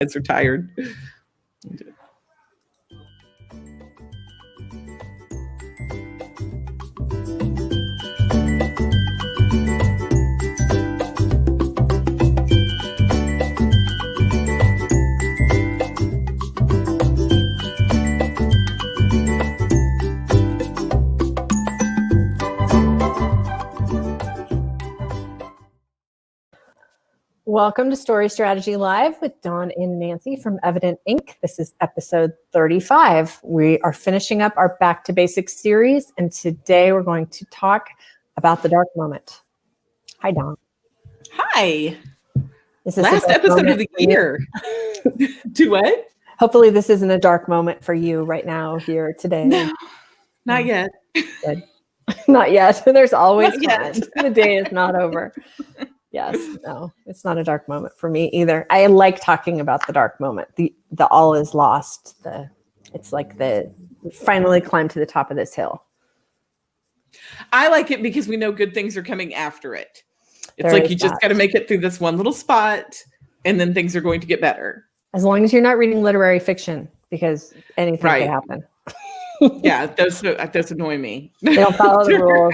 Kids are tired. Welcome to Story Strategy Live with Dawn and Nancy from Evident Inc. This is episode 35. We are finishing up our Back to Basics series, and today we're going to talk about the dark moment. Hi, Dawn. Hi. Last episode of the year. Do what? Hopefully this isn't a dark moment for you right now here today. No, not yet. Good. Not yet. There's always time. The day is not over. Yes, no, it's not a dark moment for me either. I like talking about the dark moment. The all is lost. It's like we finally climbed to the top of this hill. I like it because we know good things are coming after it. It's like you just got to make it through this one little spot, and then things are going to get better. As long as you're not reading literary fiction, because anything could happen. Yeah, those annoy me. They don't follow the rules.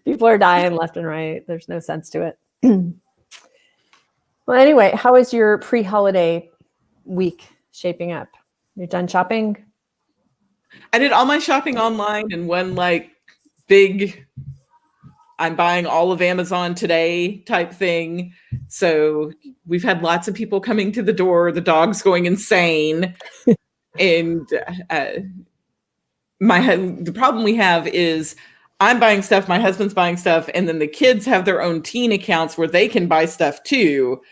People are dying left and right. There's no sense to it. Well, anyway, how is your pre-holiday week shaping up? You're done shopping? I did all my shopping online in one big I'm buying all of Amazon today type thing. So we've had lots of people coming to the door. The dog's going insane. And the problem we have is I'm buying stuff, my husband's buying stuff, and then the kids have their own teen accounts where they can buy stuff too.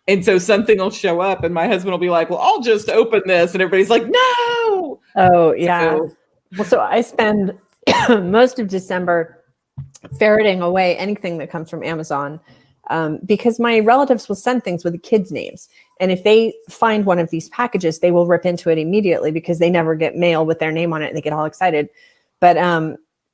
And so something will show up and my husband will be like, well, I'll just open this. And everybody's like, no. Oh, yeah. So I spend most of December ferreting away anything that comes from Amazon. Because my relatives will send things with the kids' names. And if they find one of these packages, they will rip into it immediately because they never get mail with their name on it and they get all excited. But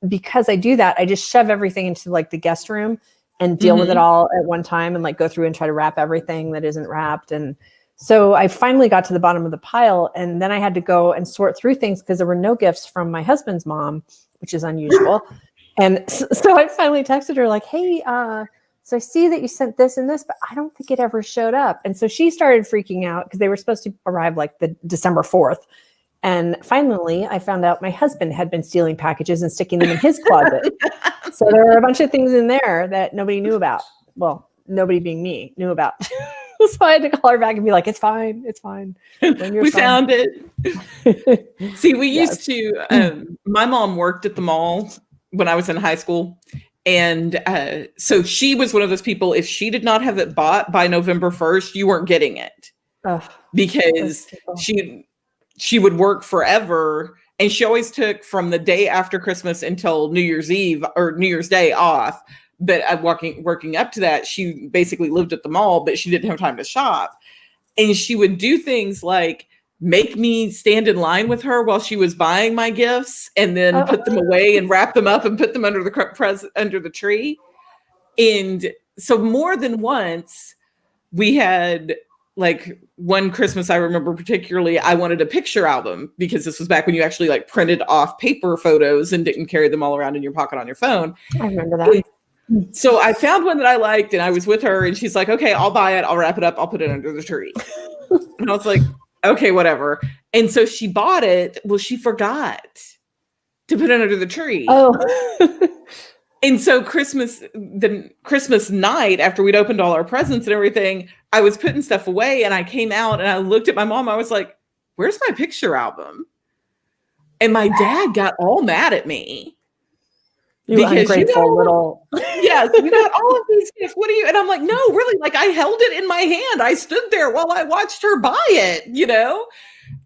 because I do that, I just shove everything into the guest room and deal with it all at one time and go through and try to wrap everything that isn't wrapped. And so I finally got to the bottom of the pile, and then I had to go and sort through things because there were no gifts from my husband's mom, which is unusual. And so I finally texted her hey, so I see that you sent this and this, but I don't think it ever showed up. And so she started freaking out because they were supposed to arrive the December 4th. And finally, I found out my husband had been stealing packages and sticking them in his closet. So there were a bunch of things in there that nobody knew about. Well, nobody being me knew about. So I had to call her back and be like, it's fine. It's fine. We found it. See, we used to, my mom worked at the mall when I was in high school. And so she was one of those people, if she did not have it bought by November 1st, you weren't getting it. Because she would work forever. And she always took from the day after Christmas until New Year's Eve or New Year's Day off. But working up to that, she basically lived at the mall, but she didn't have time to shop. And she would do things like make me stand in line with her while she was buying my gifts and then put them away and wrap them up and put them under the tree. And so more than once we had one Christmas, I remember particularly, I wanted a picture album because this was back when you actually printed off paper photos and didn't carry them all around in your pocket on your phone. I remember that. So I found one that I liked and I was with her and she's like, okay, I'll buy it. I'll wrap it up. I'll put it under the tree. And I was like, okay, whatever. And so she bought it. Well, she forgot to put it under the tree. Oh. And so the Christmas night, after we'd opened all our presents and everything, I was putting stuff away and I came out and I looked at my mom. I was like, where's my picture album? And my dad got all mad at me. You ungrateful little. Yes, we got all of these gifts. What are you? And I'm like, no, really, I held it in my hand. I stood there while I watched her buy it,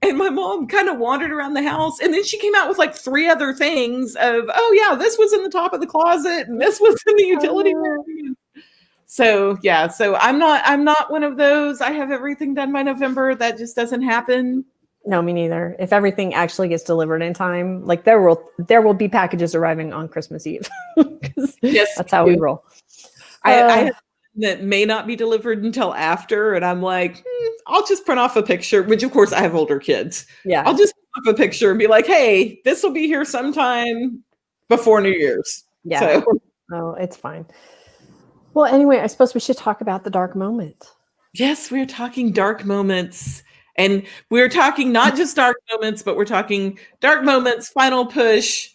And my mom kind of wandered around the house. And then she came out with 3 other things of, oh yeah, this was in the top of the closet and this was in the utility room. So yeah, so I'm not one of those. I have everything done by November. That just doesn't happen. No, me neither. If everything actually gets delivered in time, there will be packages arriving on Christmas Eve. Yes, that's how we roll. I that may not be delivered until after. And I'm like, I'll just print off a picture, which of course I have older kids. Yeah. I'll just print off a picture and be like, hey, this will be here sometime before New Year's. Yeah. So. Oh, it's fine. Well, anyway, I suppose we should talk about the dark moment. Yes, we're talking dark moments. And we're talking not just dark moments, but we're talking dark moments, final push,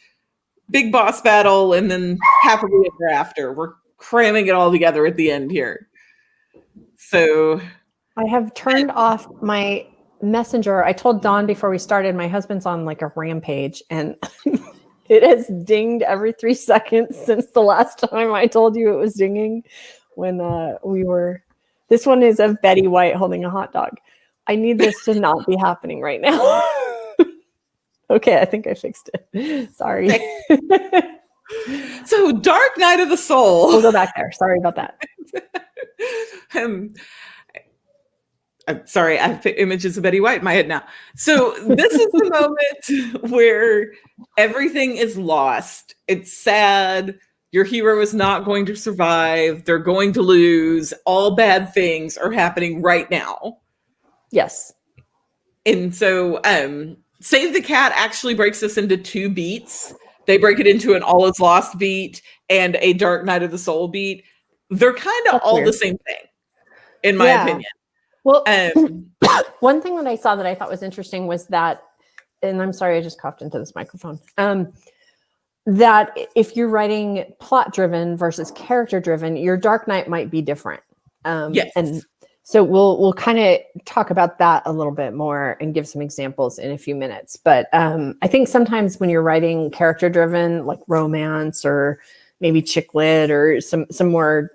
big boss battle, and then happily ever after. We're cramming it all together at the end here. So I have turned off my messenger. I told Dawn before we started, my husband's on like a rampage, and it has dinged every 3 seconds since the last time I told you it was dinging when we were. This one is of Betty White holding a hot dog. I need this to not be happening right now. Okay, I think I fixed it. Sorry. So, Dark Night of the Soul. We'll go back there. Sorry about that. I'm sorry, I have images of Betty White in my head now. So this is the moment where everything is lost. It's sad. Your hero is not going to survive. They're going to lose. All bad things are happening right now. Yes. And so Save the Cat actually breaks this into 2 beats. They break it into an All Is Lost beat and a Dark Night of the Soul beat. They're kind of all weird. The same thing, in my opinion. Well, one thing that I saw that I thought was interesting was that, and I'm sorry, I just coughed into this microphone, that if you're writing plot-driven versus character-driven, your Dark Knight might be different. Yes. And so we'll kind of talk about that a little bit more and give some examples in a few minutes. But I think sometimes when you're writing character-driven, like romance or maybe chick lit or some more,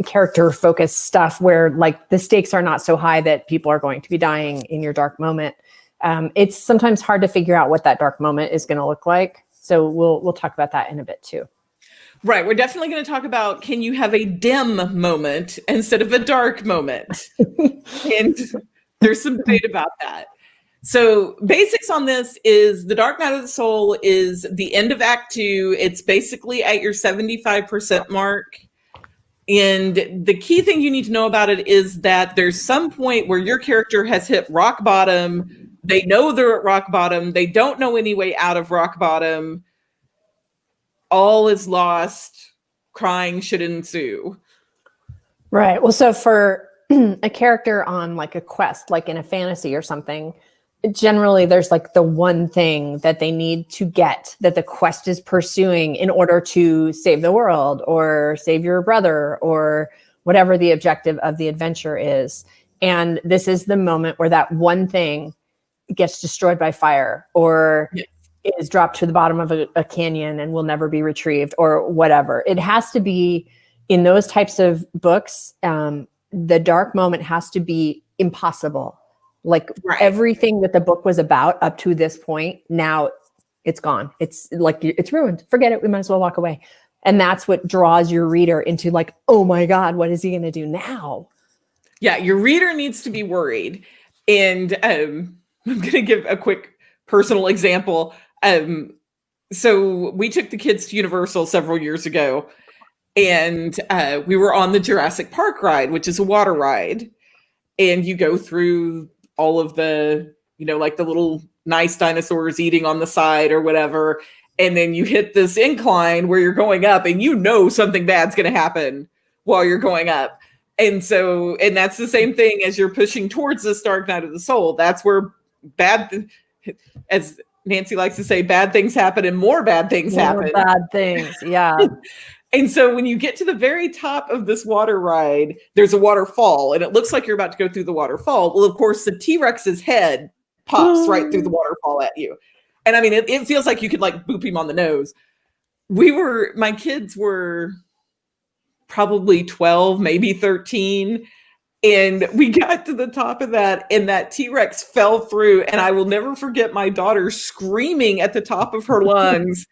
character-focused stuff where like the stakes are not so high that people are going to be dying in your dark moment, it's sometimes hard to figure out what that dark moment is going to look like. So we'll talk about that in a bit too. Right. We're definitely going to talk about, can you have a dim moment instead of a dark moment? And there's some debate about that. So basics on this is the Dark Night of the Soul is the end of Act 2. It's basically at your 75% mark. And the key thing you need to know about it is that there's some point where your character has hit rock bottom. They know they're at rock bottom. They don't know any way out of rock bottom. All is lost. Crying should ensue. Right. Well, so for a character on like a quest, like in a fantasy or something, generally there's like the one thing that they need to get that the quest is pursuing in order to save the world or save your brother or whatever the objective of the adventure is. And this is the moment where that one thing gets destroyed by fire or is dropped to the bottom of a canyon and will never be retrieved or whatever. It has to be in those types of books. The dark moment has to be impossible. Like everything that the book was about up to this point, now it's gone. It's like, it's ruined. Forget it. We might as well walk away. And that's what draws your reader into like, oh my God, what is he going to do now? Yeah. Your reader needs to be worried. And I'm going to give a quick personal example. So we took the kids to Universal several years ago, and we were on the Jurassic Park ride, which is a water ride. And you go through all of the, like the little nice dinosaurs eating on the side or whatever. And then you hit this incline where you're going up and something bad's going to happen while you're going up. And that's the same thing as you're pushing towards this Dark Night of the Soul. That's where as Nancy likes to say, bad things happen and more bad things happen. Bad things, yeah. And so when you get to the very top of this water ride, there's a waterfall, and it looks like you're about to go through the waterfall. Well, of course, the T-Rex's head pops right through the waterfall at you. And I mean, it feels like you could like boop him on the nose. My kids were probably 12, maybe 13. And we got to the top of that, and that T-Rex fell through. And I will never forget my daughter screaming at the top of her lungs,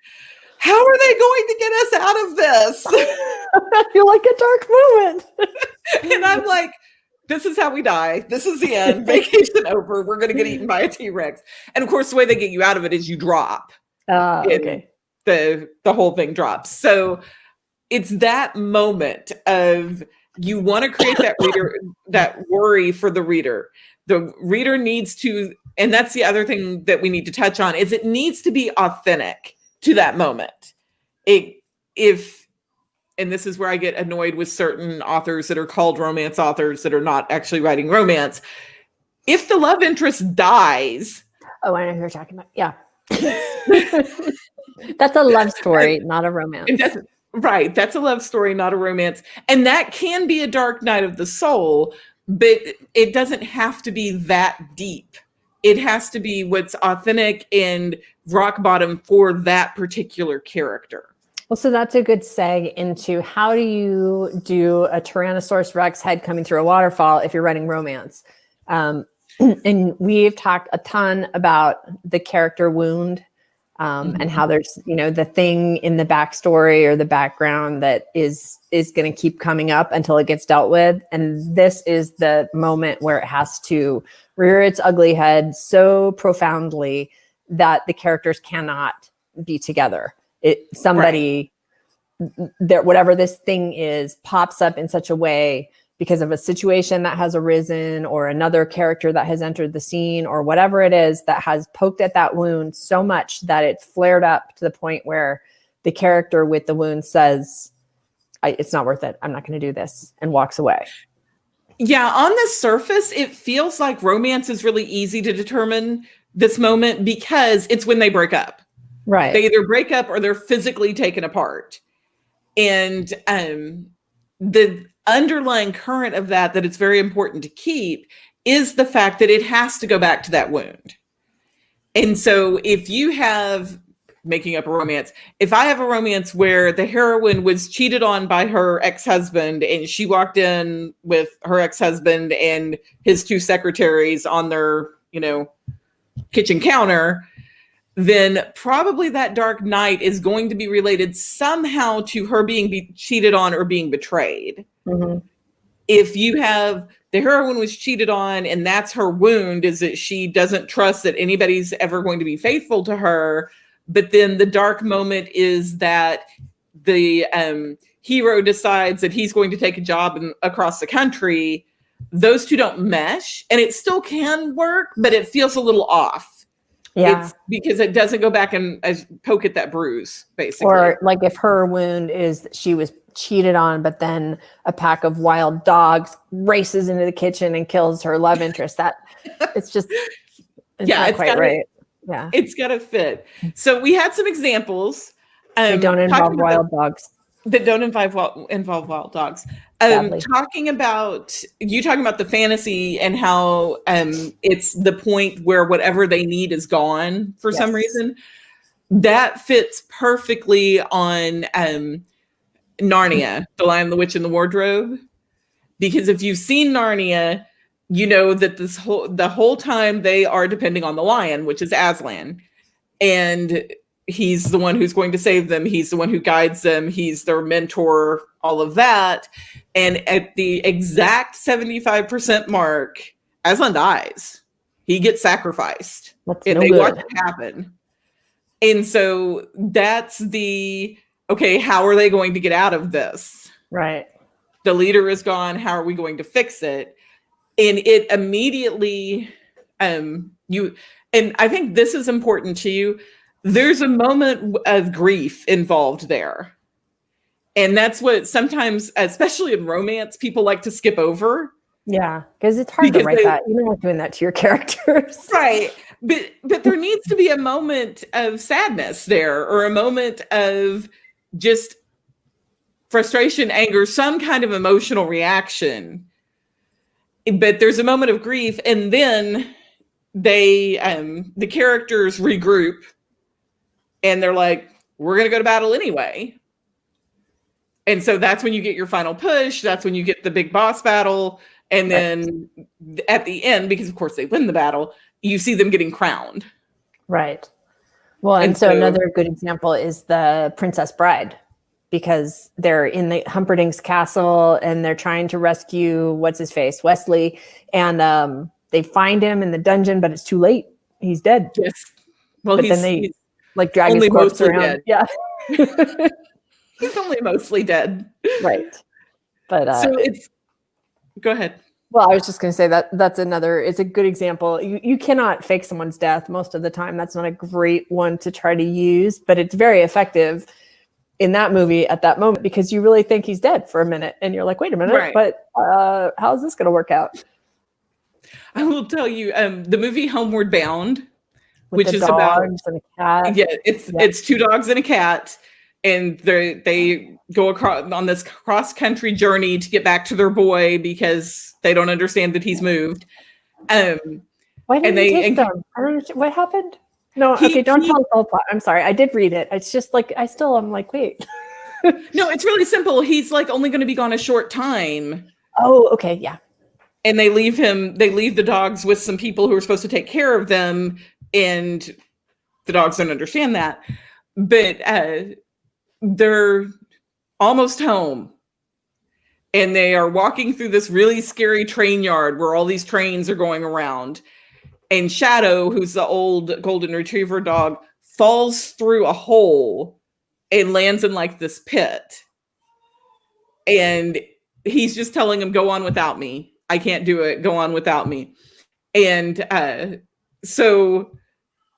how are they going to get us out of this? I feel like a dark moment. And I'm like, this is how we die. This is the end. Vacation over. We're going to get eaten by a T-Rex. And of course, the way they get you out of it is you drop. Okay. The whole thing drops. So it's that moment of You want to create that that worry for the reader. The reader needs to, and that's the other thing that we need to touch on, is it needs to be authentic to that moment. And this is where I get annoyed with certain authors that are called romance authors that are not actually writing romance. If the love interest dies. Oh, I know who you're talking about. Yeah. That's a love story, not a romance. Right. That's a love story, not a romance. And that can be a dark night of the soul, but it doesn't have to be that deep. It has to be what's authentic and rock bottom for that particular character. Well, so that's a good seg into how do you do a Tyrannosaurus Rex head coming through a waterfall if you're writing romance? And we've talked a ton about the character wound and how there's, the thing in the backstory or the background that is going to keep coming up until it gets dealt with. And this is the moment where it has to rear its ugly head so profoundly that the characters cannot be together. Whatever this thing is pops up in such a way because of a situation that has arisen or another character that has entered the scene or whatever it is that has poked at that wound so much that it's flared up to the point where the character with the wound says, it's not worth it. I'm not going to do this, and walks away. Yeah. On the surface, it feels like romance is really easy to determine this moment because it's when they break up. Right. They either break up or they're physically taken apart. And the underlying current of that it's very important to keep is the fact that it has to go back to that wound. And so if you have, making up a romance, if I have a romance where the heroine was cheated on by her ex-husband and she walked in with her ex-husband and his two secretaries on their, kitchen counter, then probably that dark night is going to be related somehow to her being cheated on or being betrayed. Mm-hmm. If you have the heroine was cheated on and that's her wound, is that she doesn't trust that anybody's ever going to be faithful to her. But then the dark moment is that the hero decides that he's going to take a job across the country. Those two don't mesh, and it still can work, but it feels a little off. Yeah, it's because it doesn't go back and poke at that bruise, basically. Or like if her wound is that she was cheated on, but then a pack of wild dogs races into the kitchen and kills her love interest. That it's not quite right. Yeah, it's got to fit. So we had some examples. They don't involve wild dogs. That don't involve wild dogs. Talking about the fantasy and how it's the point where whatever they need is gone for some reason. That fits perfectly on Narnia, The Lion, the Witch, and the Wardrobe. Because if you've seen Narnia, you know that the whole time they are depending on the lion, which is Aslan. And he's the one who's going to save them. He's the one who guides them. He's their mentor, all of that. And at the exact 75% mark, Aslan dies. He gets sacrificed. And they watch it happen. And so that's okay, how are they going to get out of this? Right. The leader is gone. How are we going to fix it? And it immediately, and I think this is important to you, there's a moment of grief involved there. And that's what sometimes, especially in romance, people like to skip over. Yeah, because it's hard to write that. You don't want doing that to your characters. Right. But there needs to be a moment of sadness there, or a moment of just frustration, anger, some kind of emotional reaction. But there's a moment of grief, and then the characters regroup. And they're like, we're going to go to battle anyway. And so that's when you get your final push. That's when you get the big boss battle. And then at the end, because of course they win the battle, you see them getting crowned. Right. Well, and so another good example is the Princess Bride, because they're in the Humperdinck's castle and they're trying to rescue, Wesley. And they find him in the dungeon, but it's too late. He's dead. Yes. Well, then they drag his corpse around. Dead. Yeah. He's only mostly dead. Right. But so it's go ahead. Well, I was just going to say that's it's a good example. You cannot fake someone's death most of the time. That's not a great one to try to use, but it's very effective in that movie at that moment because you really think he's dead for a minute and you're like, wait a minute, Right. but how's this going to work out? I will tell you, the movie Homeward Bound, With which the is about and a cat. Yeah, it's two dogs and a cat, and they go across on this cross country journey to get back to their boy because they don't understand that he's moved. Why didn't he take them? I don't understand. What happened? No, okay, don't tell us the whole plot. I'm sorry, I did read it. It's just like I'm like, wait. No, it's really simple. He's like only going to be gone a short time. Oh, okay, yeah. And they leave the dogs with some people who are supposed to take care of them, and the dogs don't understand that. But they're almost home. And they are walking through this really scary train yard where all these trains are going around. And Shadow, who's the old golden retriever dog, falls through a hole and lands in like this pit. And he's just telling him, go on without me. I can't do it. Go on without me. And so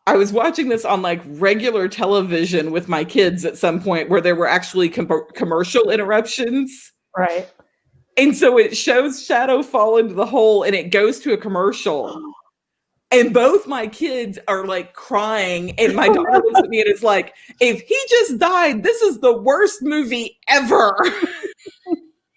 I was watching this on like regular television with my kids at some point where there were actually commercial interruptions. Right. And so it shows Shadow fall into the hole and it goes to a commercial. And both my kids are like crying. And my daughter looks at me and is like, if he just died, this is the worst movie ever.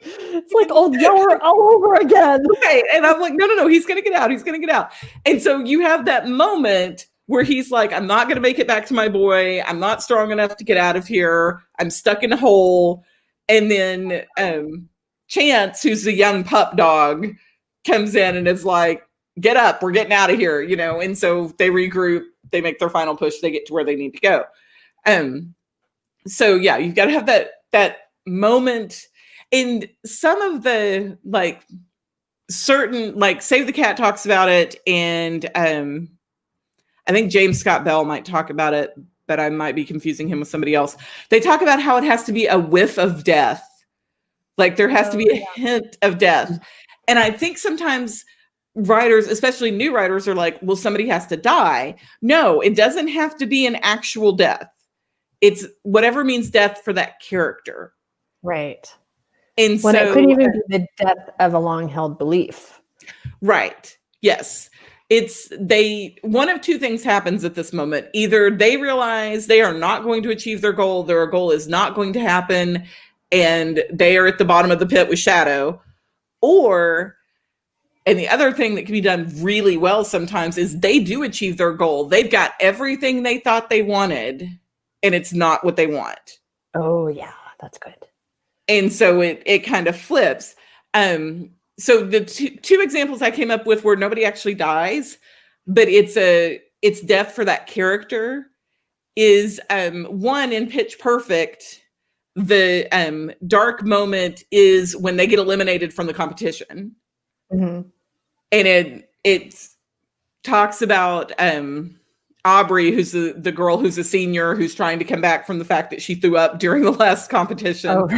It's like Old Yeller all over again. Right. And I'm like, no, he's going to get out. He's going to get out. And so you have that moment where he's like, I'm not going to make it back to my boy. I'm not strong enough to get out of here. I'm stuck in a hole. And then Chance, who's the young pup dog, comes in and is like, get up, we're getting out of here, and so they regroup, they make their final push, they get to where they need to go. So yeah, you've got to have that moment. And some of the like certain, like Save the Cat talks about it, and I think James Scott Bell might talk about it, but I might be confusing him with somebody else. They talk about how it has to be a whiff of death. Like there has to be a hint of death. And I think sometimes writers, especially new writers, are like, well, somebody has to die. No, it doesn't have to be an actual death. It's whatever means death for that character. Right. And when so it could even be the death of a long-held belief. Right. Yes. One of two things happens at this moment. Either they realize they are not going to achieve their goal is not going to happen, and they are at the bottom of the pit with Shadow. And the other thing that can be done really well sometimes is they do achieve their goal. They've got everything they thought they wanted, and it's not what they want. Oh, yeah, that's good. And so it kind of flips. So the two examples I came up with where nobody actually dies, but it's death for that character is one in Pitch Perfect. The dark moment is when they get eliminated from the competition. Mm-hmm. And it talks about Aubrey, who's the girl who's a senior who's trying to come back from the fact that she threw up during the last competition. Oh.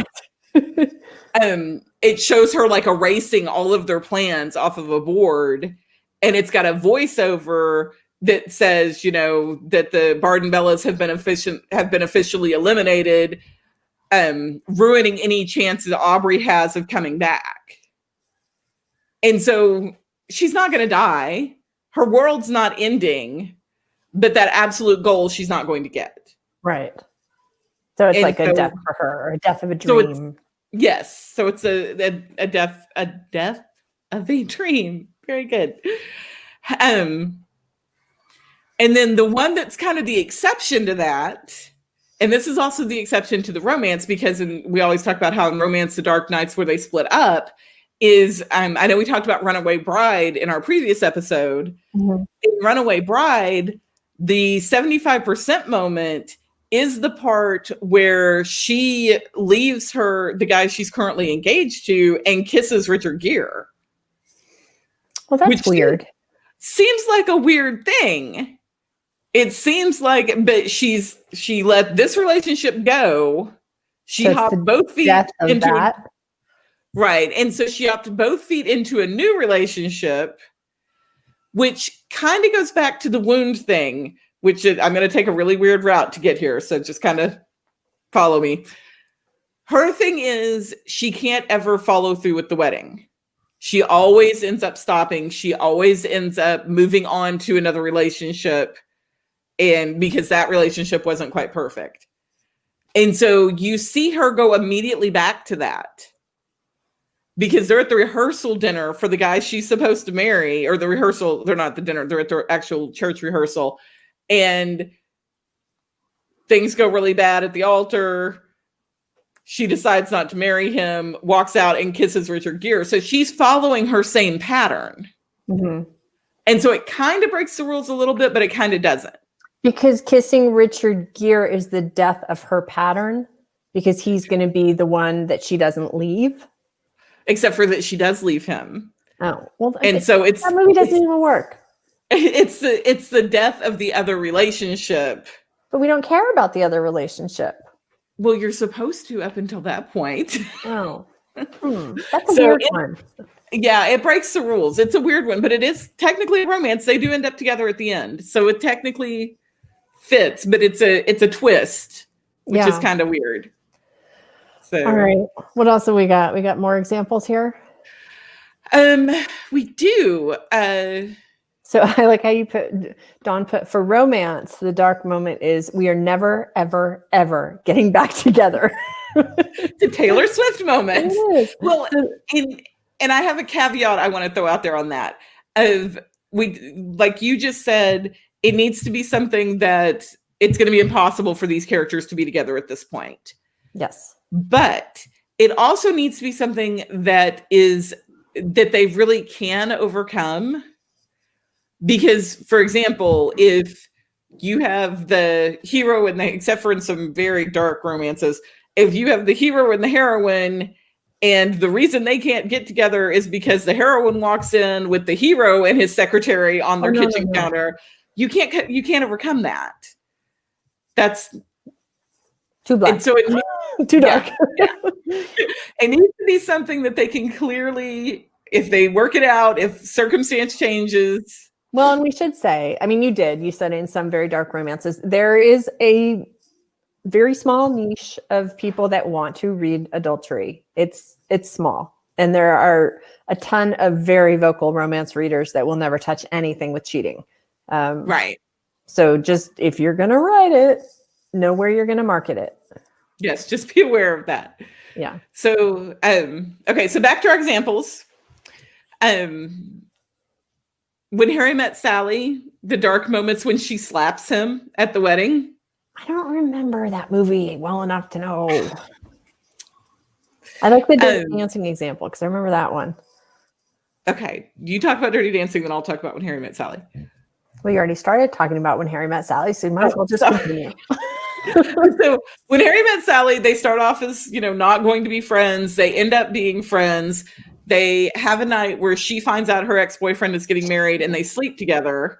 It shows her like erasing all of their plans off of a board, and it's got a voiceover that says, that the Barden Bellas have been officially eliminated, ruining any chance that Aubrey has of coming back. And so she's not going to die. Her world's not ending, but that absolute goal she's not going to get. Right. So it's like a death for her, or a death of a dream. Yes. So it's a death of a dream. Very good. And then the one that's kind of the exception to that, and this is also the exception to the romance, because we always talk about how in romance, the dark nights where they split up, is I know we talked about Runaway Bride in our previous episode. Mm-hmm. In Runaway Bride, the 75% moment is the part where she leaves the guy she's currently engaged to and kisses Richard Gere. Well, that's weird. Seems like a weird thing. It seems like, but she let this relationship go. She hopped both feet into that. Right. And so she opted both feet into a new relationship, which kind of goes back to the wound thing, which I'm going to take a really weird route to get here. So just kind of follow me. Her thing is she can't ever follow through with the wedding. She always ends up stopping. She always ends up moving on to another relationship. And because that relationship wasn't quite perfect. And so you see her go immediately back to that. Because they're at the rehearsal dinner for the guy she's supposed to marry, or the rehearsal, they're not at the dinner, they're at the actual church rehearsal. And things go really bad at the altar. She decides not to marry him, walks out and kisses Richard Gere. So she's following her same pattern. Mm-hmm. And so it kind of breaks the rules a little bit, but it kind of doesn't. Because kissing Richard Gere is the death of her pattern, because he's going to be the one that she doesn't leave. Except for that she does leave him. Oh, well, and so that movie doesn't even work. It's the death of the other relationship. But we don't care about the other relationship. Well, you're supposed to up until that point. Oh, that's a weird one. Yeah, it breaks the rules. It's a weird one, but it is technically a romance. They do end up together at the end, so it technically fits. But it's a twist, which is kind of weird. So, all right, what else have we got? We got more examples here. We do. So I like how you Dawn put for romance, the dark moment is we are never, ever, ever getting back together. The Taylor Swift moment. It is. Well, and I have a caveat I want to throw out there on that. Like you just said, it needs to be something that it's going to be impossible for these characters to be together at this point. Yes. But it also needs to be something that they really can overcome. Because, for example, if you have the hero except for in some very dark romances, if you have the hero and the heroine, and the reason they can't get together is because the heroine walks in with the hero and his secretary on their kitchen counter, you can't overcome that. That's too black. And so too dark. Yeah. It needs to be something that they can clearly, if they work it out, if circumstance changes. Well, and we should say, I mean, you said in some very dark romances, there is a very small niche of people that want to read adultery. It's small. And there are a ton of very vocal romance readers that will never touch anything with cheating. Right. So just, if you're going to write it, know where you're going to market it. Yes. Just be aware of that. Yeah. So, okay. So back to our examples. When Harry Met Sally, the dark moments when she slaps him at the wedding. I don't remember that movie well enough to know. I like the Dirty Dancing example because I remember that one. Okay. You talk about Dirty Dancing, then I'll talk about When Harry Met Sally. We already started talking about When Harry Met Sally, so you might as well just continue. So When Harry Met Sally, they start off as, not going to be friends. They end up being friends. They have a night where she finds out her ex-boyfriend is getting married and they sleep together.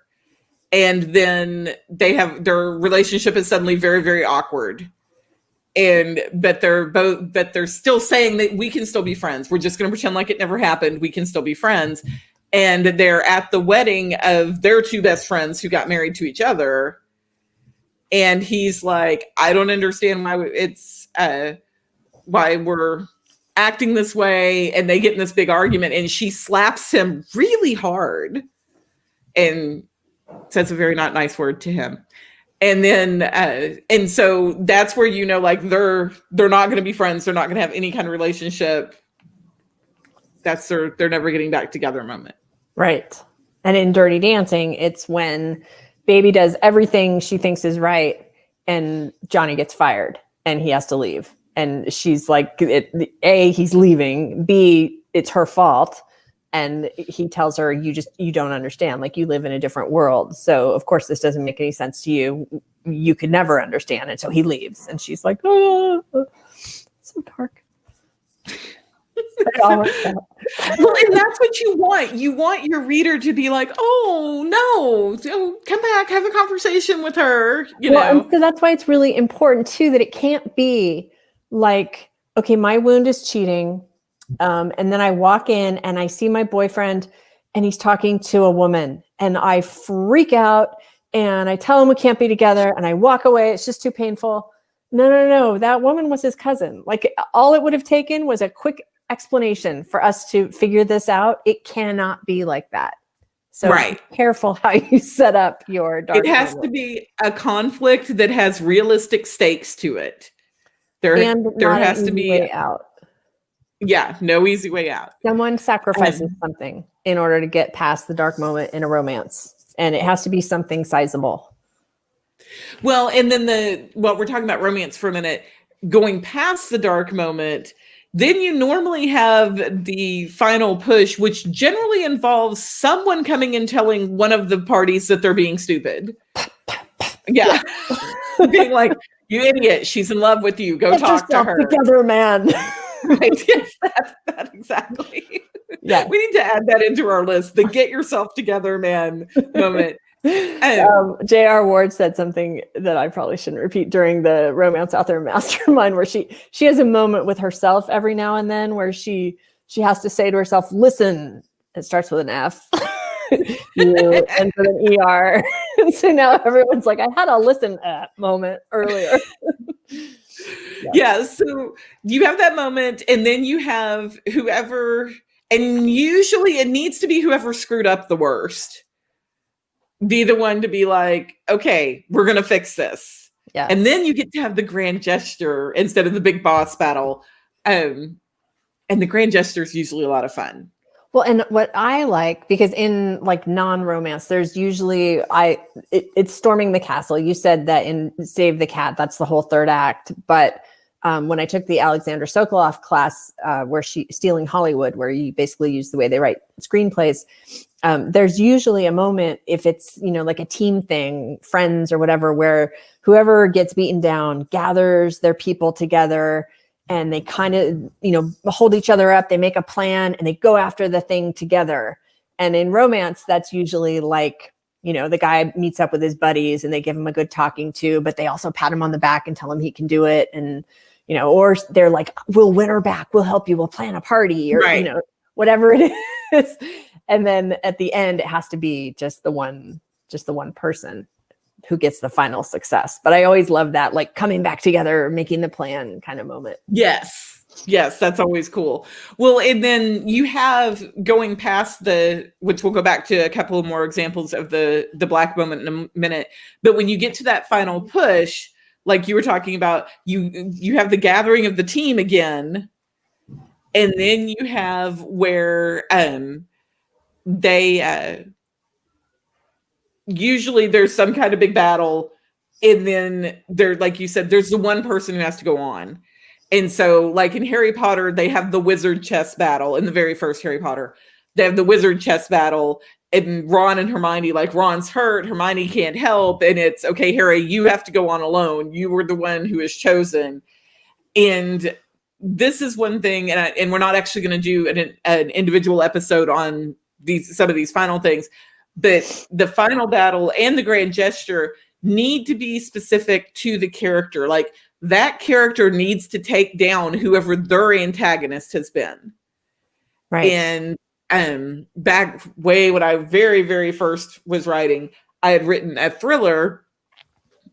And then their relationship is suddenly very, very awkward. But they're still saying that we can still be friends. We're just going to pretend like it never happened. We can still be friends. And they're at the wedding of their two best friends who got married to each other. And he's like, I don't understand why we're acting this way. And they get in this big argument and she slaps him really hard and says a very not nice word to him. And then, and so that's where, they're not going to be friends. They're not going to have any kind of relationship. That's they're never getting back together moment. Right. And in Dirty Dancing, it's when Baby does everything she thinks is right and Johnny gets fired and he has to leave. And she's like, A, he's leaving. B, it's her fault. And he tells her, you don't understand. Like, you live in a different world. So, of course, this doesn't make any sense to you. You could never understand. And so he leaves. And she's like, oh, so dark. Well, and that's what you want. You want your reader to be like, oh, no, come back, have a conversation with her. And so that's why it's really important, too, that it can't be like, okay, my wound is cheating. And then I walk in and I see my boyfriend and he's talking to a woman and I freak out and I tell him we can't be together and I walk away. It's just too painful. No. That woman was his cousin. Like all it would have taken was a quick explanation for us to figure this out. It cannot be like that. So be careful how you set up your dark. It has to be a conflict that has realistic stakes to it. There has to be way out. Yeah, no easy way out. Someone sacrifices something in order to get past the dark moment in a romance, and it has to be something sizable. Well, and then we're talking about romance for a minute, going past the dark moment, then you normally have the final push, which generally involves someone coming and telling one of the parties that they're being stupid. Yeah. Being like, you idiot, she's in love with you. Go Get talk to her. Together, man. Right. Yes, that exactly. Yeah. We need to add that into our list. The get yourself together, man moment. J.R. Ward said something that I probably shouldn't repeat during the Romance Out There Mastermind, where she has a moment with herself every now and then where she has to say to herself, listen, it starts with an F. You ends with an ER. So now everyone's like, I had a listen moment earlier. Yeah, so you have that moment, and then you have whoever, and usually it needs to be whoever screwed up the worst. Be the one to be like, okay, we're going to fix this. Yeah. And then you get to have the grand gesture instead of the big boss battle. And the grand gesture is usually a lot of fun. Well, and what I like, because in like non-romance, there's usually it's storming the castle. You said that in Save the Cat, that's the whole third act. But when I took the Alexander Sokoloff class, where Stealing Hollywood, where you basically use the way they write screenplays, there's usually a moment, if it's, like a team thing, friends or whatever, where whoever gets beaten down gathers their people together and they kind of, hold each other up. They make a plan and they go after the thing together. And in romance, that's usually like, the guy meets up with his buddies and they give him a good talking to, but they also pat him on the back and tell him he can do it. And, or they're like, we'll win her back. We'll help you. We'll plan a party or, whatever it is. And then at the end, it has to be just the one person who gets the final success. But I always love that, like coming back together, making the plan kind of moment. Yes, that's always cool. Well, and then you have going past which we'll go back to a couple of more examples of the black moment in a minute. But when you get to that final push, like you were talking about, you have the gathering of the team again. And then you have where they usually there's some kind of big battle, and then there, like you said, there's the one person who has to go on. And so like in Harry Potter, they have the wizard chess battle. In the very first Harry Potter, they have the wizard chess battle, and Ron and Hermione, like Ron's hurt, Hermione can't help, and it's okay, Harry, you have to go on alone. You were the one who is chosen. And this is one thing, and we're not actually going to do an individual episode on some of these final things, but the final battle and the grand gesture need to be specific to the character. Like that character needs to take down whoever their antagonist has been. Right. And back way when I very, very first was writing, I had written a thriller,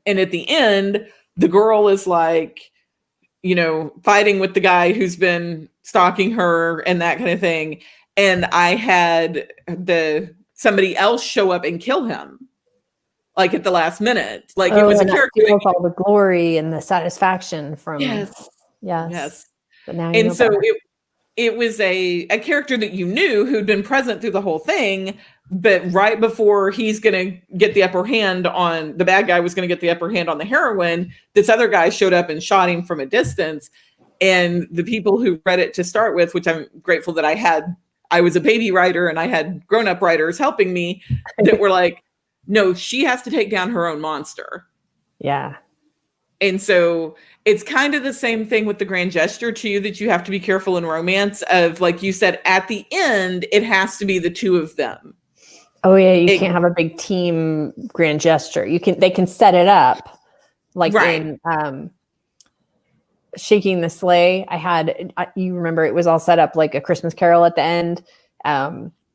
and at the end, the girl is like, fighting with the guy who's been stalking her and that kind of thing. And I had somebody else show up and kill him, like at the last minute. Like it was a character with all the glory and the satisfaction from yes. But now and so it was a character that you knew who'd been present through the whole thing, but right before he's going to get the upper hand on the bad guy was going to get the upper hand on the heroine, this other guy showed up and shot him from a distance. And the people who read it to start with, which I'm grateful that I was a baby writer and I had grown-up writers helping me that were like, no, she has to take down her own monster. Yeah. And so it's kind of the same thing with the grand gesture too, that you have to be careful in romance of, like you said, at the end, it has to be the two of them. Oh yeah. You can't have a big team grand gesture. They can set it up like in, Shaking the Sleigh. You remember it was all set up like A Christmas Carol at the end.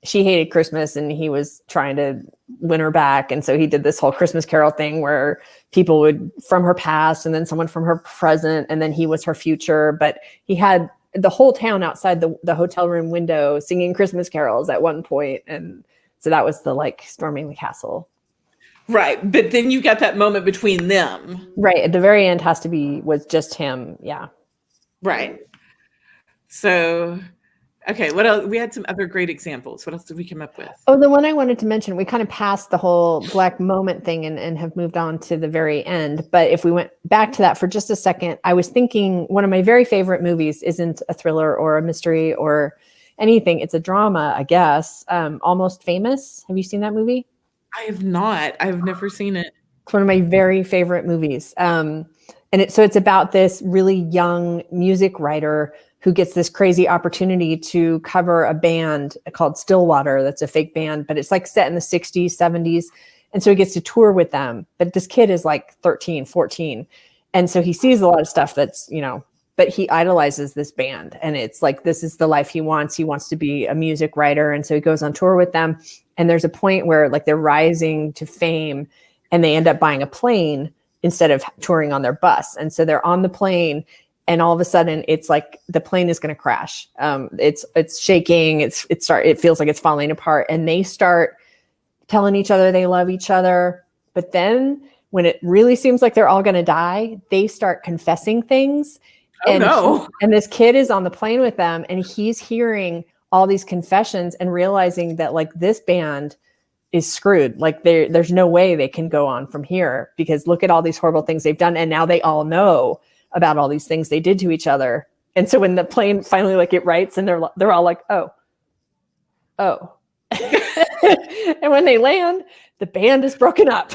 She hated Christmas and he was trying to win her back. And so he did this whole Christmas Carol thing where people would from her past and then someone from her present, and then he was her future. But he had the whole town outside the hotel room window singing Christmas carols at one point. And so that was the like storming the castle. Right. But then you got that moment between them. Right. At the very end was just him. Yeah. Right. So, okay. What else? We had some other great examples. What else did we come up with? Oh, the one I wanted to mention, we kind of passed the whole black moment thing and have moved on to the very end. But if we went back to that for just a second, I was thinking one of my very favorite movies isn't a thriller or a mystery or anything. It's a drama, I guess. Almost Famous. Have you seen that movie? I have not. I've never seen it. It's one of my very favorite movies. And it's about this really young music writer who gets this crazy opportunity to cover a band called Stillwater. That's a fake band, but it's like set in the 60s, 70s. And so he gets to tour with them. But this kid is like 13, 14. And so he sees a lot of stuff that's, but he idolizes this band. And it's like, this is the life he wants. He wants to be a music writer. And so he goes on tour with them. And there's a point where like they're rising to fame and they end up buying a plane instead of touring on their bus. And so they're on the plane and all of a sudden it's like the plane is going to crash. It's shaking. It feels like it's falling apart, and they start telling each other they love each other. But then when it really seems like they're all going to die, they start confessing things. Oh, no. And this kid is on the plane with them and he's hearing all these confessions and realizing that like this band is screwed. Like there's no way they can go on from here because look at all these horrible things they've done. And now they all know about all these things they did to each other. And so when the plane finally like it rights and they're all like, oh. And when they land, the band is broken up.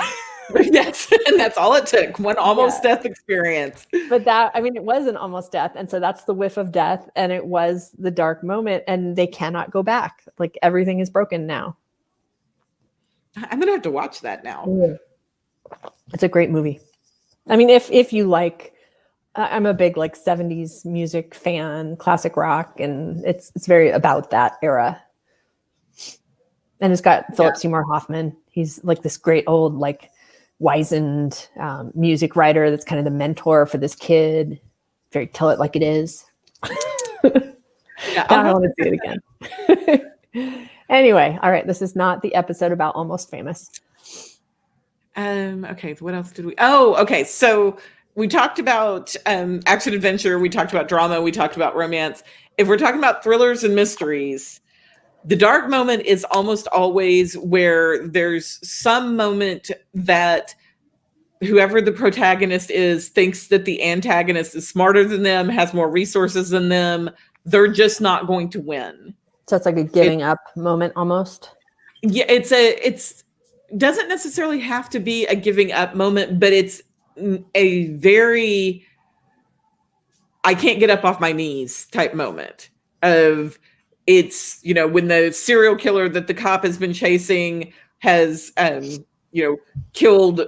Yes, and that's all it took. One almost death experience. But it was an almost death. And so that's the whiff of death. And it was the dark moment and they cannot go back. Like everything is broken now. I'm going to have to watch that now. It's a great movie. I mean, if you like, I'm a big like 70s music fan, classic rock, and it's very about that era. And it's got Philip Seymour Hoffman. He's like this great old, like wizened music writer that's kind of the mentor for this kid. Very tell it like it is. Now I want to see it again. Anyway, all right. This is not the episode about Almost Famous. Okay. What else did we? Oh, okay. So we talked about action adventure. We talked about drama. We talked about romance. If we're talking about thrillers and mysteries, the dark moment is almost always where there's some moment that whoever the protagonist is thinks that the antagonist is smarter than them, has more resources than them. They're just not going to win. So it's like a giving up moment almost. Yeah, it's doesn't necessarily have to be a giving up moment, but it's a very I can't get up off my knees type moment of it's, when the serial killer that the cop has been chasing has, killed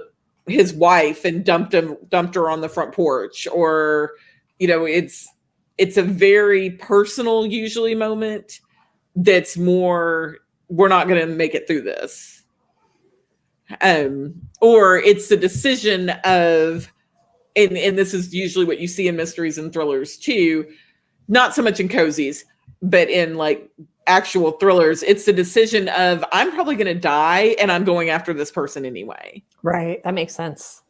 his wife and dumped her on the front porch, or, it's a very personal, usually moment that's more, we're not going to make it through this. Or it's the decision of, and this is usually what you see in mysteries and thrillers too, not so much in cozies, but in like actual thrillers, it's the decision of I'm probably going to die and I'm going after this person anyway. Right. That makes sense.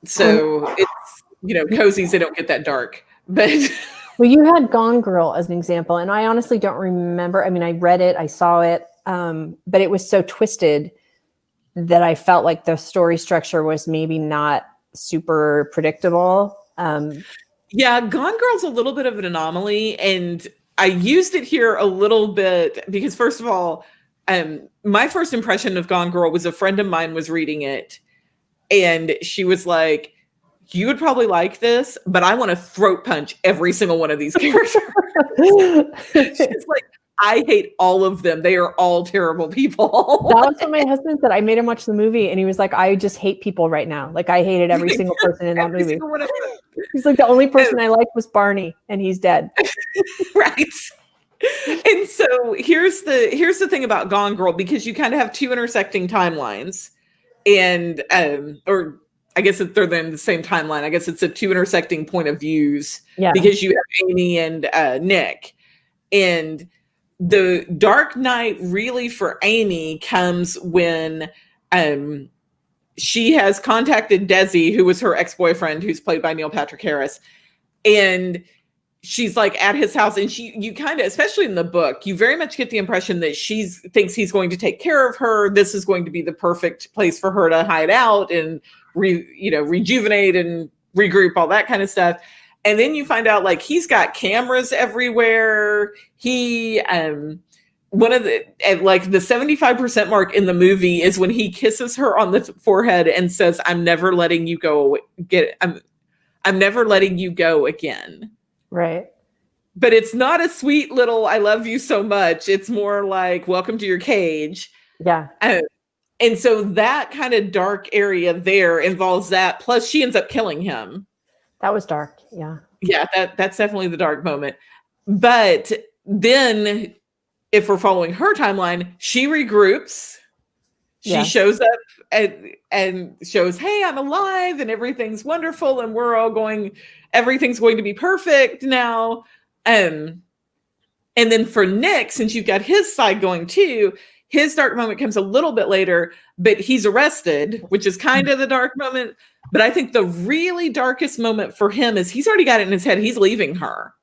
So it's, cozies, they don't get that dark, but. Well, you had Gone Girl as an example, and I honestly don't remember. I mean, I read it, I saw it, but it was so twisted that I felt like the story structure was maybe not super predictable. Yeah, Gone Girl's a little bit of an anomaly, and I used it here a little bit because, first of all, my first impression of Gone Girl was a friend of mine was reading it, and she was like, you would probably like this, but I want to throat punch every single one of these characters. She's like, I hate all of them. They are all terrible people. That was what my husband said. I made him watch the movie and he was like, I just hate people right now. Like I hated every single person in that movie. He's like, the only person I liked was Barney, and he's dead. Right. And so here's the thing about Gone Girl, because you kind of have two intersecting timelines, and or I guess if they're in the same timeline, I guess it's a two intersecting point of views, because you have Amy and Nick. And the dark night really for Amy comes when she has contacted Desi, who was her ex-boyfriend, who's played by Neil Patrick Harris, and she's like at his house, and you kind of, especially in the book, you very much get the impression that she thinks he's going to take care of her. This is going to be the perfect place for her to hide out and rejuvenate and regroup, all that kind of stuff. And then you find out like he's got cameras everywhere. He one of the like the 75% mark in the movie is when he kisses her on the forehead and says, "I'm never letting you go. I'm never letting you go again." Right. But it's not a sweet little "I love you so much." It's more like "welcome to your cage." Yeah. And so that kind of dark area there involves that. Plus she ends up killing him. That was dark. Yeah. Yeah, that's definitely the dark moment. But then if we're following her timeline, she regroups. She shows up and shows, "Hey, I'm alive and everything's wonderful and everything's going to be perfect now." And then for Nick, since you've got his side going too, his dark moment comes a little bit later, but he's arrested, which is kind of the dark moment. But I think the really darkest moment for him is he's already got it in his head. He's leaving her.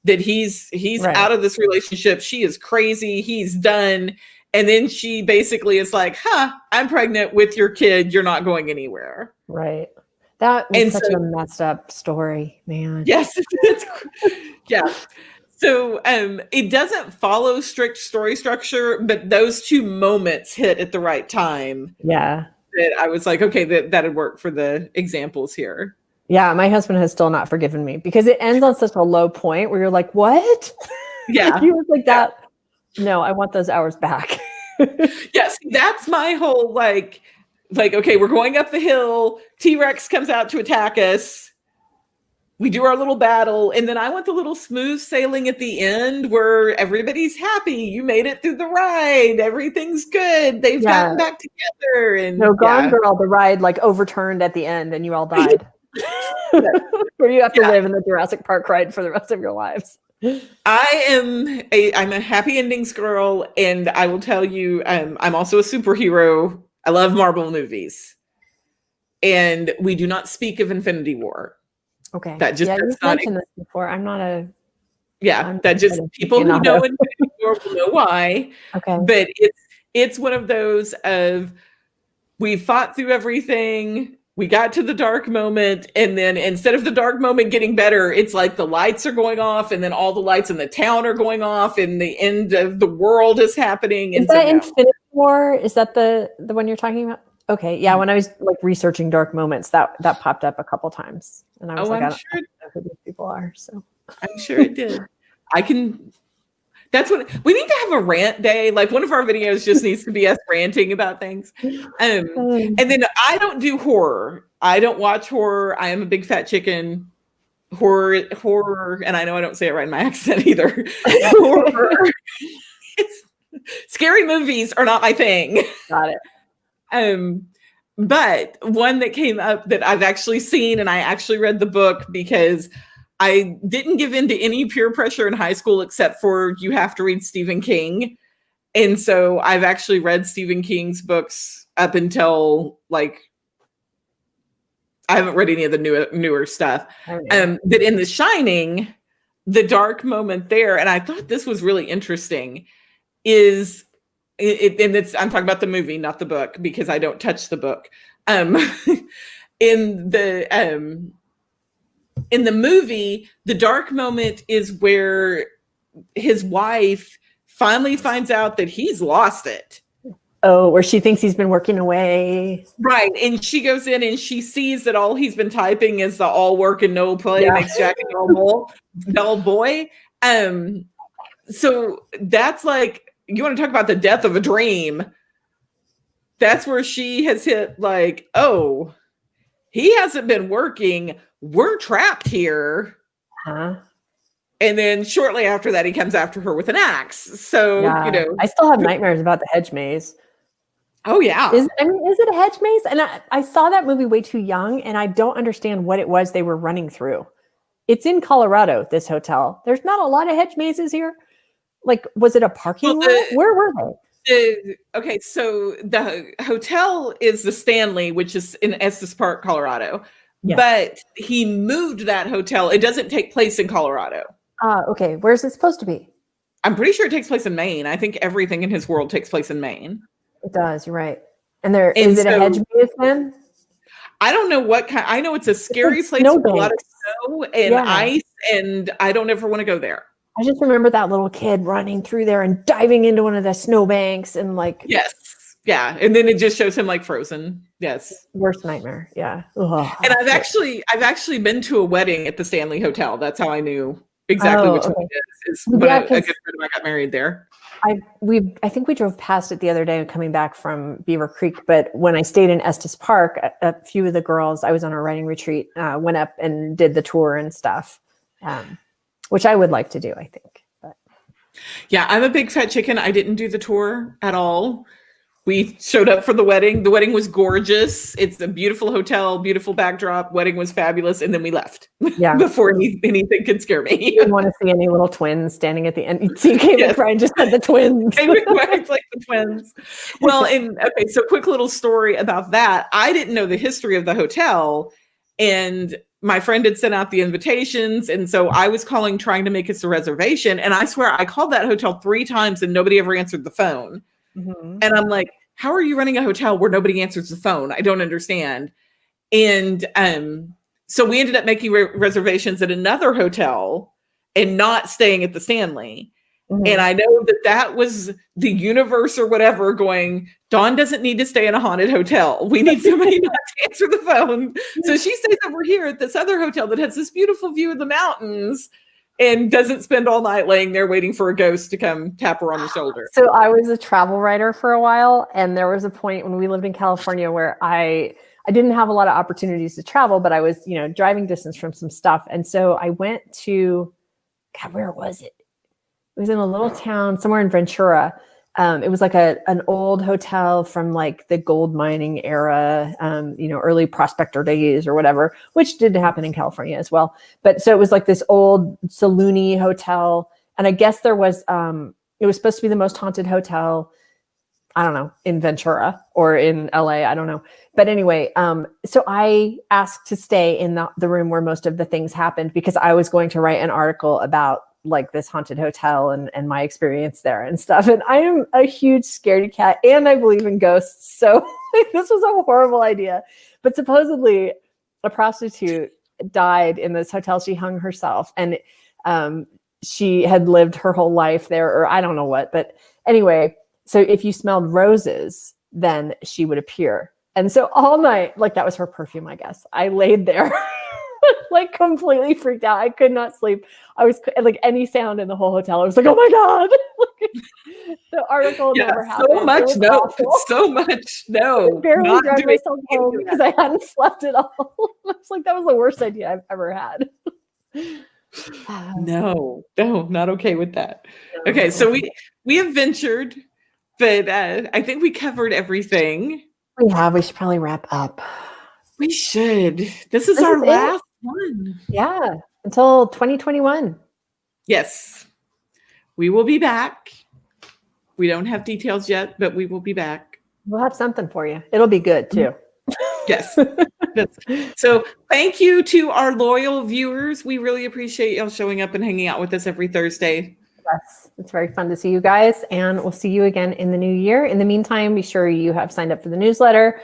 That he's out of this relationship. She is crazy. He's done. And then she basically is like, "I'm pregnant with your kid. You're not going anywhere." Right. That was such a messed up story, man. Yes. Yeah. So it doesn't follow strict story structure, but those two moments hit at the right time. Yeah. That I was like, okay, that'd work for the examples here. Yeah, my husband has still not forgiven me because it ends on such a low point where you're like, what? Yeah. He was like that. No, I want those hours back. Yes, that's my whole like, okay, we're going up the hill. T-Rex comes out to attack us. We do our little battle. And then I want the little smooth sailing at the end where everybody's happy. You made it through the ride. Everything's good. They've gotten back together. And no, Gone Girl, the ride like overturned at the end and you all died. Where you have to live in the Jurassic Park ride for the rest of your lives. I'm a happy endings girl, and I will tell you, I'm also a superhero. I love Marvel movies, and we do not speak of Infinity War. Okay, that just you've mentioned this before. I'm not a that just people who know Infinity War will know why. Okay, but it's one of those of we fought through everything. We got to the dark moment, and then instead of the dark moment getting better, it's like the lights are going off, and then all the lights in the town are going off, and the end of the world is happening. Is that Infinity War? Is that the one you're talking about? Okay, yeah. When I was like researching dark moments, that popped up a couple times, and I was like, I don't know who these people are. So I'm sure it did. That's what we need to have a rant day. Like one of our videos just needs to be us ranting about things. And then I don't do horror. I don't watch horror. I am a big fat chicken. Horror, and I know I don't say it right in my accent either. Horror. Scary movies are not my thing. Got it. But one that came up that I've actually seen, and I actually read the book because I didn't give in to any peer pressure in high school except for you have to read Stephen King. And so I've actually read Stephen King's books up until like, I haven't read any of the newer stuff. But in The Shining, the dark moment there, and I thought this was really interesting, is I'm talking about the movie, not the book, because I don't touch the book. In the movie, the dark moment is where his wife finally finds out that he's lost it. Oh, where she thinks he's been working away. Right. And she goes in and she sees that all he's been typing is the all work and no play makes Jack a dull boy. So that's like, you want to talk about the death of a dream. That's where she has hit like, oh. he hasn't been working. We're trapped here. Huh? And then shortly after that, he comes after her with an axe. So, Yeah. I still have nightmares about the hedge maze. Oh, yeah. Is it a hedge maze? And I saw that movie way too young, and I don't understand what it was they were running through. It's in Colorado, this hotel. There's not a lot of hedge mazes here. Like, was it a parking lot? Where were they? Okay, so the hotel is the Stanley, which is in Estes Park, Colorado. Yeah. But he moved that hotel. It doesn't take place in Colorado. Okay. Where's it supposed to be? I'm pretty sure it takes place in Maine. I think everything in his world takes place in Maine. It does. You're right. And is it a hedge maze then? I don't know what kind. I know it's a scary place with a lot of snow and ice, and I don't ever want to go there. I just remember that little kid running through there and diving into one of the snowbanks and like. Yes. Yeah. And then it just shows him like frozen. Yes. Worst nightmare. Yeah. Ugh. And I've actually been to a wedding at the Stanley Hotel. That's how I knew exactly which one it is. When a good friend of mine got married there. I think we drove past it the other day coming back from Beaver Creek, but when I stayed in Estes Park, a few of the girls, I was on a writing retreat, went up and did the tour and stuff, which I would like to do, I think. But. Yeah, I'm a big fat chicken. I didn't do the tour at all. We showed up for the wedding. The wedding was gorgeous. It's a beautiful hotel, beautiful backdrop. Wedding was fabulous. And then we left before anything could scare me. You didn't want to see any little twins standing at the end. So you came in and just had the twins. It's like the twins. Well, okay, so quick little story about that. I didn't know the history of the hotel. And my friend had sent out the invitations. And so I was calling, trying to make us a reservation. And I swear I called that hotel 3 times and nobody ever answered the phone. Mm-hmm. And I'm like, how are you running a hotel where nobody answers the phone? I don't understand. And so we ended up making reservations at another hotel and not staying at the Stanley. Mm-hmm. And I know that was the universe or whatever going, Dawn doesn't need to stay in a haunted hotel. We need somebody not to answer the phone. So she stays over here at this other hotel that has this beautiful view of the mountains. And doesn't spend all night laying there waiting for a ghost to come tap her on the shoulder. So I was a travel writer for a while. And there was a point when we lived in California where I didn't have a lot of opportunities to travel, but I was, driving distance from some stuff. And so I went to, God, where was it? It was in a little town somewhere in Ventura. It was like an old hotel from like the gold mining era, early prospector days or whatever, which did happen in California as well. But so it was like this old saloony hotel. And I guess it was supposed to be the most haunted hotel, I don't know, in Ventura or in LA. I don't know. But anyway, so I asked to stay in the room where most of the things happened because I was going to write an article about like this haunted hotel and my experience there and stuff. And I am a huge scaredy cat and I believe in ghosts. So this was a horrible idea. But supposedly a prostitute died in this hotel. She hung herself and she had lived her whole life there, or I don't know what. But anyway, so if you smelled roses, then she would appear. And so all night, like that was her perfume, I guess. I laid there like completely freaked out. I could not sleep. I was like any sound in the whole hotel. I was like, oh my God. The article never happened. So much no. I barely dragged myself home because I hadn't slept at all. I was like, that was the worst idea I've ever had. No, not okay with that. Okay, so we have ventured, but I think we covered everything. We have. We should probably wrap up. We should. This is our last one. Yeah, until 2021. Yes, we will be back. We don't have details yet, but we will be back. We'll have something for you. It'll be good too. Yes. So thank you to our loyal viewers. We really appreciate y'all showing up and hanging out with us every Thursday. Yes, it's very fun to see you guys, and we'll see you again in the new year. In the meantime, be sure you have signed up for the newsletter.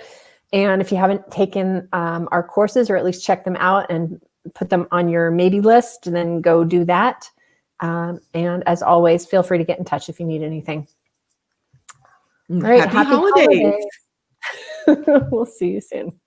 And if you haven't taken our courses, or at least check them out and put them on your maybe list, then go do that. And as always, feel free to get in touch if you need anything. All right, happy holidays. We'll see you soon.